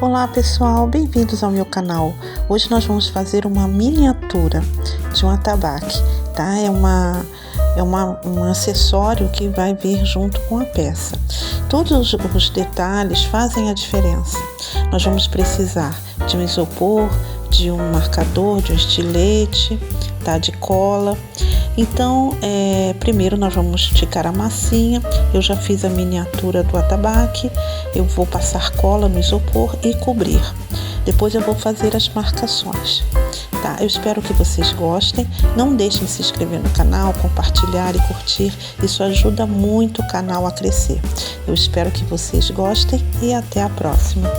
Olá pessoal, bem-vindos ao meu canal. Hoje nós vamos fazer uma miniatura de um atabaque, tá? É um acessório que vai vir junto com a peça. Todos os detalhes fazem a diferença. Nós vamos precisar de um isopor, de um marcador, de um estilete, tá? De cola. Então, primeiro nós vamos esticar a massinha. Eu já fiz a miniatura do atabaque. Eu vou passar cola no isopor e cobrir. Depois eu vou fazer as marcações, tá? Eu espero que vocês gostem. Não deixem de se inscrever no canal, compartilhar e curtir. Isso ajuda muito o canal a crescer. Eu espero que vocês gostem e até a próxima.